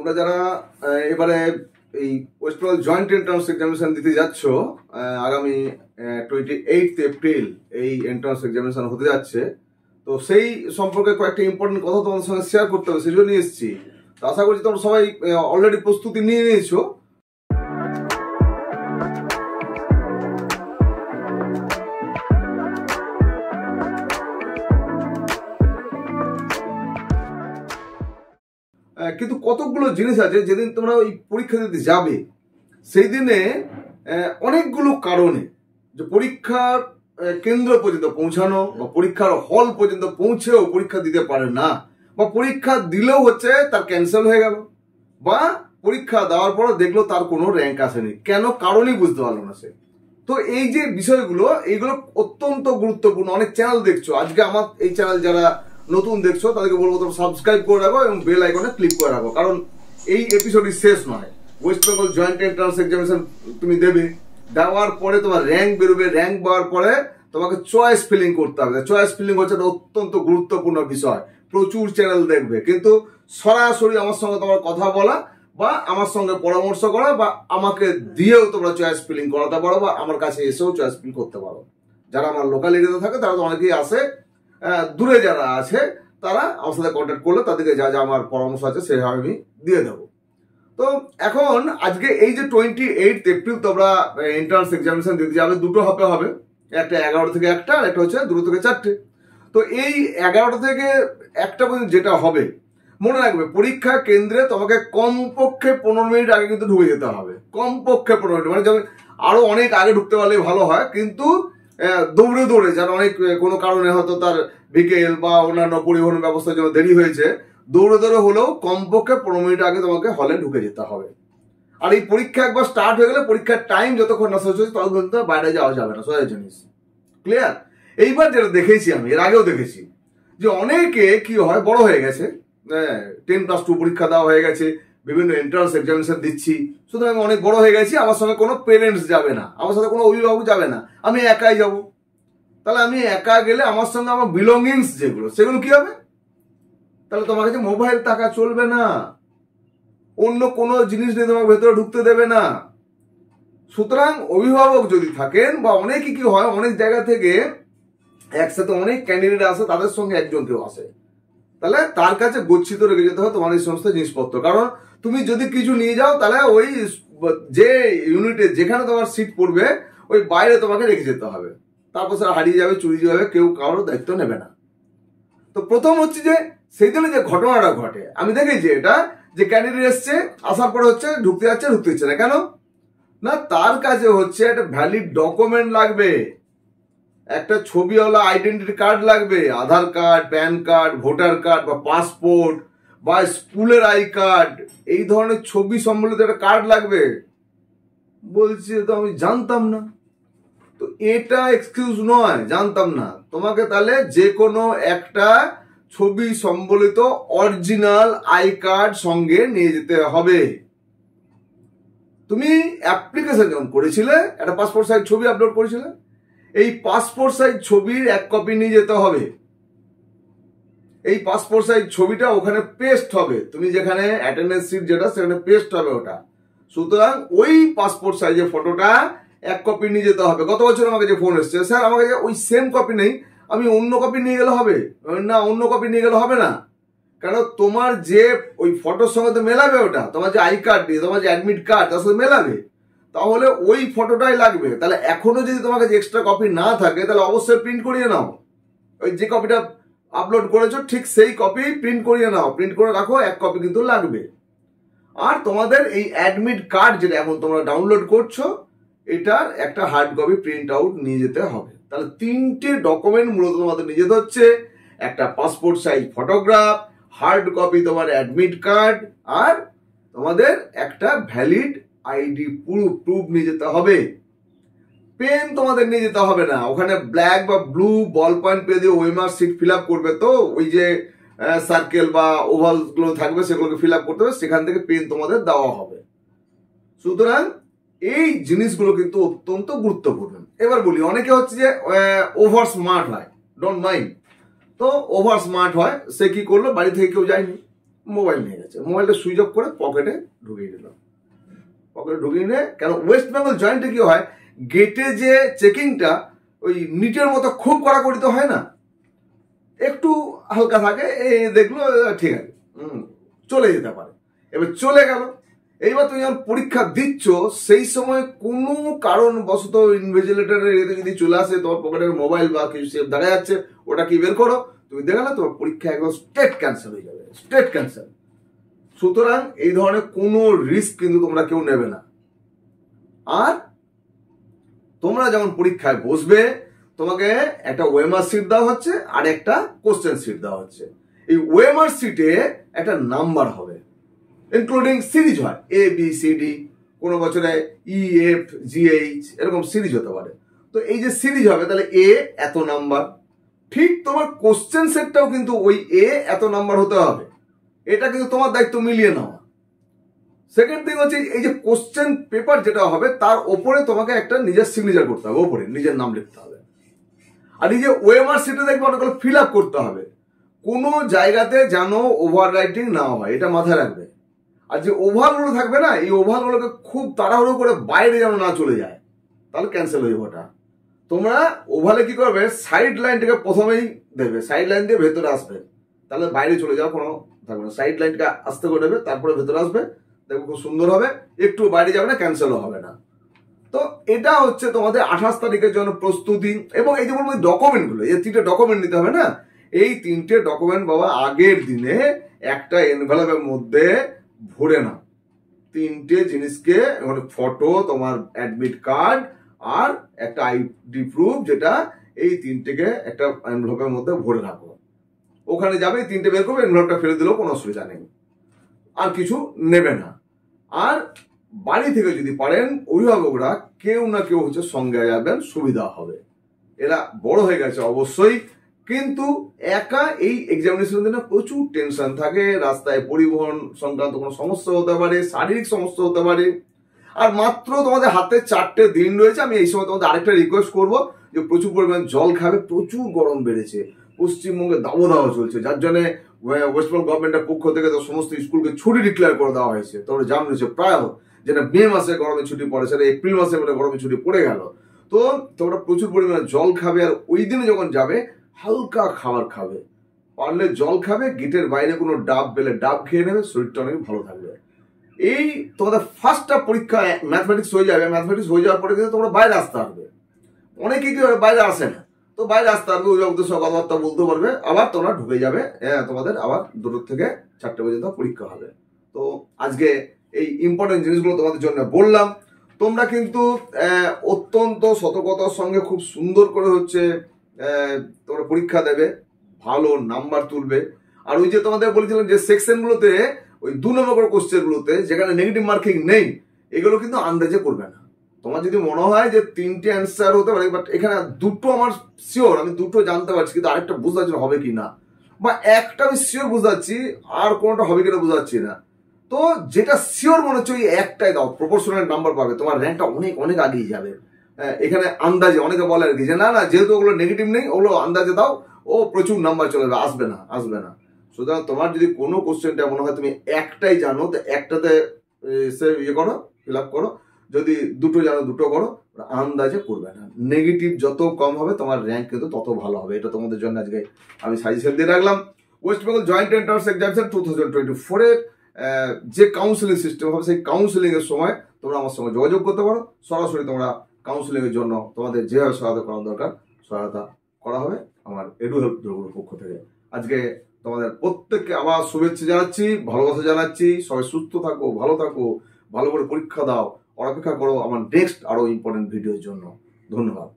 তোমরা যারা এবারে এই West Bengal joint entrance examination দিতে যাচ্ছ, আগামী 28 এপ্রিল এই এন্ট্রান্স এক্সামিনেশন হতে যাচ্ছে। তো সেই সম্পর্কে কয়েকটা ইম্পর্টেন্ট কথা তোমাদের সঙ্গে শেয়ার করতে হবে, সেই জন্য নিয়ে এসেছি। তো আশা করছি তোমরা সবাই অলরেডি প্রস্তুতি নিয়ে নিয়েছো। কিন্তু কতগুলো জিনিস আছে যেদিন তোমরা ওই পরীক্ষা দিতে যাবে সেই দিনে অনেকগুলো কারণে যে পরীক্ষার কেন্দ্র পর্যন্ত পৌঁছানো বা পরীক্ষার হল পর্যন্ত পৌঁছেও পরীক্ষা দিতে পারে না, বা পরীক্ষা দিলেও হচ্ছে তার ক্যান্সেল হয়ে গেল, বা পরীক্ষা দেওয়ার পর দেখলো তার কোনো র্যাঙ্ক আসেনি, কেন কারণই বুঝতে পারলো না সে। তো এই যে বিষয়গুলো, এইগুলো অত্যন্ত গুরুত্বপূর্ণ। অনেক চ্যানেল দেখছো, আজকে আমার এই চ্যানেল যারা নতুন দেখছো তাদেরকে বলবো তোমরা সাবস্ক্রাইব করে রাখো এবং বেল আইকনে ক্লিক করে রাখো, কারণ এই এপিসোডই শেষ নয়। West Bengal joint entrance examination তুমি দেবে, দেওয়ার পরে তোমার র্যাঙ্ক বেরোবে, র্যাঙ্ক পাওয়ার পরে তোমাকে চয়েস ফিলিং করতে হবে। চয়েস ফিলিং হচ্ছে একটা অত্যন্ত গুরুত্বপূর্ণ বিষয়। প্রচুর চ্যানেল দেখবে, কিন্তু সরাসরি আমার সঙ্গে তোমার কথা বলা বা আমার সঙ্গে পরামর্শ করা বা আমাকে দিয়েও তোমরা চয়েস ফিলিং করাতে পারো, বা আমার কাছে এসেও চয়েস ফিল করতে পারো। যারা আমার লোকাল এরিয়াতে থাকে তারা তো অনেকেই আসে, দূরে যারা আছে তারা আমার সাথে কন্ট্যাক্ট করলে তাদেরকে যা যা আমার পরামর্শ আছে সেভাবে আমি দিয়ে দেবো। তো এখন আজকে এই যে 28 এপ্রিল তোমরা এন্ট্রান্স এক্সামিনেশন দিতে যাবে, দুটো হাফে হবে, একটা 11টা থেকে 1টা আর একটা হচ্ছে 2টো থেকে 4টে। তো এই 11টা থেকে 1টা পর্যন্ত যেটা হবে, মনে রাখবে পরীক্ষা কেন্দ্রে তোমাকে কমপক্ষে 15 মিনিট আগে কিন্তু ঢুকে যেতে হবে। কমপক্ষে 15 মিনিট, মানে যেমন আরো অনেক আগে ঢুকতে পারলে ভালো হয়, কিন্তু দৌড়ে দৌড়ে যারা অনেক কোনো কারণে হয়তো তার বিকেল বা অন্যান্য পরিবহন ব্যবস্থার জন্য দেরি হয়েছে, দৌড়ে দৌড়ে হলেও কমপক্ষে 15 মিনিট আগে তোমাকে হলে ঢুকে যেতে হবে। আর এই পরীক্ষা একবার স্টার্ট হয়ে গেলে পরীক্ষার টাইম যতক্ষণ না শেষ হচ্ছে ততক্ষণ পর্যন্ত বাইরে যাওয়া যাবে না, সোজা জিনিস। ক্লিয়ার? এইবার যেটা দেখেছি আমি, এর আগেও দেখেছি যে অনেকে কি হয়, বড় হয়ে গেছে, 10+2 পরীক্ষা দেওয়া হয়ে গেছে, বিভিন্ন এন্ট্রান্স এক্সামিনেশন দিচ্ছি, সুতরাং অনেক বড় হয়ে গেছি, আমার সঙ্গে কোনো পেরেন্টস যাবে না, আমার সাথে কোনো অভিভাবক যাবে না, আমি একাই যাব। তাহলে আমি একা গেলে আমার সঙ্গে আমার বিলঙ্গিংস যেগুলো সেগুলো কি হবে? তাহলে তোমার কাছে মোবাইল টাকা চলবে না, অন্য কোনো জিনিস নিয়ে তোমার ভেতরে ঢুকতে দেবে না। সুতরাং অভিভাবক যদি থাকেন, বা অনেকে কি হয় অনেক জায়গা থেকে একসাথে অনেক ক্যান্ডিডেট আসে, তাদের সঙ্গে একজন কেউ আসে, তাহলে তার কাছে গচ্ছিত রেখে যেতে হয় তোমার এই সমস্ত জিনিসপত্র। কারণ তুমি যদি কিছু নিয়ে যাও তাহলে ওই যে ইউনিটে যেখানে তোমার সিট পড়বে ওই বাইরে তোমাকে রেখে যেতে হবে, তারপর সেটা হারিয়ে যাবে, চুরি যাবে, কেউ কারোর দায়িত্ব নেবে না। তো প্রথম হচ্ছে যে সেই দিনে যে ঘটনাটা ঘটে, আমি দেখেছি এটা, যে ক্যান্ডিডেট এসছে, আসার পরে হচ্ছে ঢুকতে যাচ্ছে, ঢুকতে হচ্ছে না, কেন না? তার কাছে হচ্ছে একটা ভ্যালিড ডকুমেন্ট লাগবে, একটা ছবিওয়ালা আইডেন্টিটি কার্ড লাগবে, Aadhaar card, PAN card, voter card বা পাসপোর্ট বা স্কুলের আই কার্ড, এই ধরনের ছবি সম্বলিত একটা কার্ড লাগবে। বলছি তো আমি জানতাম না, তো এটা এক্সকিউজ নয়, জানতাম না। তোমাকে তাহলে যে কোনো একটা ছবি সম্বলিত অরিজিনাল আই কার্ড সঙ্গে নিয়ে যেতে হবে। তুমি অ্যাপ্লিকেশন যখন করেছিলে একটা পাসপোর্ট সাইজ ছবি আপলোড করেছিলে, এই পাসপোর্ট সাইজ ছবির 1 কপি নিয়ে যেতে হবে। এই পাসপোর্ট সাইজ ছবিটা ওখানে পেস্ট হবে, তুমি যেখানে অ্যাটেন্ডেন্স শিট যেটা সেখানে পেস্ট হবে ওটা। সুতরাং ওই পাসপোর্ট সাইজের ফটোটা 1 কপি নিয়ে যেতে হবে। গত বছর আমাকে যে ফোন এসছে, স্যার আমার কাছে ওই সেম কপি নেই, আমি অন্য কপি নিয়ে গেলে হবে না? অন্য কপি নিয়ে গেলে হবে না, কারণ তোমার যে ওই ফটোর সঙ্গে তো মেলাবে, ওটা তোমার যে আই কার্ড দিয়ে তোমার যে অ্যাডমিট কার্ড তার সাথে মেলাবে, তাহলে ওই ফটোটাই লাগবে। তাহলে এখনো যদি তোমার কাছে এক্সট্রা কপি না থাকে তাহলে অবশ্যই প্রিন্ট করিয়ে নাও, ওই যে কপিটা আপলোড করেছো ঠিক সেই কপি প্রিন্ট করিয়ে নাও, প্রিন্ট করে রাখো, 1 কপি কিন্তু লাগবে। আর তোমাদের এই অ্যাডমিট কার্ড যেটা এখন তোমরা ডাউনলোড করছো, এটার একটা হার্ড কপি প্রিন্ট আউট নিয়ে যেতে হবে। তাহলে 3টে ডকুমেন্ট মূলত তোমাদের নিয়ে যেতে হচ্ছে, একটা passport size photograph, hard copy তোমার অ্যাডমিট কার্ড, আর তোমাদের একটা ভ্যালিড আইডি প্রুফ নিয়ে যেতে হবে। পেন তোমাদের নিয়ে যেতে হবে না, ওখানে ব্ল্যাক বা ব্লু বল পয়েন্ট পেন দিয়ে ওএমআর সিট ফিল আপ করবে, তো ওই যে সার্কেল বা ওভাল গুলো থাকবে সেগুলোকে ফিল আপ করতে হবে, সেখান থেকে পেন তোমাদের দেওয়া হবে। সুতরাং এই জিনিসগুলো কিন্তু অত্যন্ত গুরুত্বপূর্ণ। এবার বলি, অনেকে হচ্ছে যে ওভার স্মার্ট হয়, ডোন্ট মাইন্ড। তো ওভার স্মার্ট হয়, সে কি করলো, বাড়ি থেকে কেউ যায়নি, মোবাইল নিয়ে গেছে, মোবাইলটা সুইচ অফ করে পকেটে ঢুকিয়ে দিল। পকেটে ঢুকিয়ে নিয়ে, কেন ওয়েস্ট বেঙ্গল জয়েন্টে কি হয়, গেটে যে চেকিংটা ওই নিটের মতো খুব কড়াকড়ি তো হয় না, একটু হালকা থাকে, দেখলো ঠিক আছে, চলে যেতে পারে। এবার চলে গেল। এইবার তুমি যখন পরীক্ষা দিচ্ছ সেই সময় কোনো কারণবশত ইনভিজিলেটরের এতে যদি চলে আসে, তোমার পকেটের মোবাইল বা কিছু সেভ দেখা যাচ্ছে, ওটা কি বের করো, তুমি দেখে না, তোমার পরীক্ষা একদম স্ট্রেট ক্যান্সেল হয়ে যাবে, স্ট্রেট ক্যান্সেল। সুতরাং এই ধরনের কোনো রিস্ক কিন্তু তোমরা কেউ নেবে না। আর তোমরা যখন পরীক্ষায় বসবে, তোমাকে একটা ওএমআর সিট দেওয়া হচ্ছে আর একটা কোশ্চেন সিট দেওয়া হচ্ছে। এই ওএমআর সিটে একটা নাম্বার হবে, ইনক্লুডিং সিরিজ হয়, এ বি সি ডি, কোনো বছরে ই এফ জি এইচ, এরকম সিরিজ হতে পারে। তো এই যে সিরিজ হবে, তাহলে এ এত নাম্বার, ঠিক তোমার কোশ্চেন সেটটাও কিন্তু ওই এ এত নাম্বার হতে হবে। এটা কিন্তু তোমার দায়িত্ব মিলিয়ে নেওয়া। সেকেন্ড থিং হচ্ছে, এই যে কোশ্চেন পেপার যেটা হবে তার ওপরে তোমাকে একটা নিজের সিগনেচার করতে হবে, ওপরে নিজের নাম লিখতে হবে। আর এই যে ওএমআর সিটে দেখবে অনেকগুলো ফিল আপ করতে হবে, কোনো জায়গাতে যেন ওভার রাইটিং না হয়, এটা মাথায় রাখবে। আর যে ওভারগুলো থাকবে না, এই ওভারগুলোকে খুব তাড়াহুড়ো করে বাইরে যেন না চলে যায়, তাহলে ক্যান্সেল হয়ে যাবে ওটা। তোমরা ওভারে কি করবে, সাইড লাইনটাকে প্রথমেই দেবে, সাইড লাইন দিয়ে ভেতরে আসবে, তাহলে বাইরে চলে যাওয়া কোনো থাকবে না। সাইড লাইনটা আস্তে করে দেবে, তারপরে ভেতরে আসবে, দেখবে খুব সুন্দর হবে, একটু বাইরে যাবে না, ক্যান্সেলও হবে না। তো এটা হচ্ছে তোমাদের 28 তারিখের জন্য প্রস্তুতি। এবং এই যে বলবো ডকুমেন্টগুলো, এই 3টে ডকুমেন্ট নিতে হবে না, এই 3টে ডকুমেন্ট বাবা আগের দিনে একটা এনভেলপের মধ্যে ভরে নাও। 3টে জিনিসকে, ফটো, তোমার অ্যাডমিট কার্ড আর একটা আইডি প্রুফ, যেটা এই 3টেকে একটা এনভেলপের মধ্যে ভরে রাখো। ওখানে যাবে, 3টে বের করবে, এনভেলপটা ফেলে দিলেও কোনো অসুবিধা নেই, আর কিছু নেবে না। আর বাড়ি থেকে যদি পারেন অভিভাবকরা কেউ না কেউ হচ্ছে সঙ্গে যাবেন, সুবিধা হবে। এরা বড় হয়ে গেছে অবশ্যই, কিন্তু একা এই এক্সামিনেশনের দিনে প্রচুর টেনশন থাকে, রাস্তায় পরিবহন সংক্রান্ত কোনো সমস্যা হতে পারে, শারীরিক সমস্যা হতে পারে। আর মাত্র তোমাদের হাতে 4টে দিন রয়েছে। আমি এই সময় তোমাদের আরেকটা রিকোয়েস্ট করবো যে প্রচুর পরিমাণ জল খাবে, প্রচুর গরম বেড়েছে, পশ্চিমবঙ্গে দাবদাহ চলছে, যার জন্য ওয়েস্ট বেঙ্গল গভর্নমেন্টের পক্ষ থেকে তো সমস্ত স্কুলকে ছুটি ডিক্লেয়ার করে দেওয়া হয়েছে। তোমরা জানো যে প্রায় যেটা মে মাসে গরমে ছুটি পড়ে, সেটা এপ্রিল মাসে গরমে ছুটি পড়ে গেল। তো তোমরা প্রচুর পরিমাণে জল খাবে, আর ওই দিনে যখন যাবে হালকা খাবার খাবে, পারলে জল খাবে, গেটের বাইরে কোনো ডাব পেলে ডাব খেয়ে নেবে, শরীরটা অনেক ভালো থাকবে। এই তোমাদের ফার্স্টটা পরীক্ষা ম্যাথমেটিক্স হয়ে যাবে, ম্যাথমেটিক্স হয়ে যাওয়ার পরে কিন্তু তোমরা বাইরে আসতে পারবে। অনেকে কি বাইরে আসে না, তো বাইরে আসতে পারবে, অভিভাবকদের সঙ্গে কথাবার্তা বলতে পারবে, আবার তোমরা ঢুকে যাবে। তোমাদের আবার 2 থেকে 4টে পর্যন্ত পরীক্ষা হবে। তো আজকে এই ইম্পর্টেন্ট জিনিসগুলো তোমাদের জন্য বললাম। তোমরা কিন্তু অত্যন্ত সতর্কতার সঙ্গে খুব সুন্দর করে হচ্ছে তোমরা পরীক্ষা দেবে, ভালো নাম্বার তুলবে। আর ওই যে তোমাদের বলেছিলাম যে সেকশনগুলোতে, ওই 2 নম্বর কোশ্চেনগুলোতে যেখানে নেগেটিভ মার্কিং নেই, এগুলো কিন্তু আন্দাজে করবে না। তোমার যদি মনে হয় যে 3টে অ্যান্সার হতে পারে, বাট এখানে 2টো আমার শিওর, আমি 2টো জানতে পারছি, কিন্তু আরেকটা বুঝতে পারছি না হবে কি না, বা একটা আমি শিওর বুঝতে পারছি, আর কোনোটা হবে কিনা বুঝতে পারছি না। তো যেটা শিওর মনে হচ্ছে ওই একটাই দাও, প্রপোর্শনাল নাম্বার পাবে, তোমার র্যাঙ্কটা অনেক অনেক আগিয়ে যাবে। এখানে আন্দাজে অনেকে বলে আর কি যে না না, যেহেতু ওগুলো নেগেটিভ নেই, ওগুলো আন্দাজে দাও, ও প্রচুর নাম্বার চলে যাবে, আসবে না, আসবে না। সুতরাং তোমার যদি কোনো কোশ্চেনটা মনে হয় তুমি একটাই জানো, তো একটাতে সে করো, ফিল আপ করো। যদি 2টো জানো 2টো করো, আন্দাজে করবে না। নেগেটিভ যত কম হবে তোমার র্যাঙ্ক কিন্তু তত ভালো হবে। এটা তোমাদের জন্য আজকে আমি সাজেশন দিয়ে রাখলাম। West Bengal joint entrance examination 2024 এর যে কাউন্সিলিং সিস্টেম হবে, সেই কাউন্সিলিং এর সময় তোমরা আমার সঙ্গে যোগাযোগ করতে পারো। সরাসরি তোমরা কাউন্সিলিং এর জন্য তোমাদের যেভাবে সহায়তা করা দরকার সহায়তা করা হবে আমার এডু হেল্প গ্রুপের পক্ষ থেকে। আজকে তোমাদের প্রত্যেককে আবার শুভেচ্ছা জানাচ্ছি, ভালোবাসা জানাচ্ছি। সবাই সুস্থ থাকো, ভালো থাকো, ভালো করে পরীক্ষা দাও। অপেক্ষা করো আমার নেক্সট আরো ইম্পর্টেন্ট ভিডিওর জন্য। ধন্যবাদ।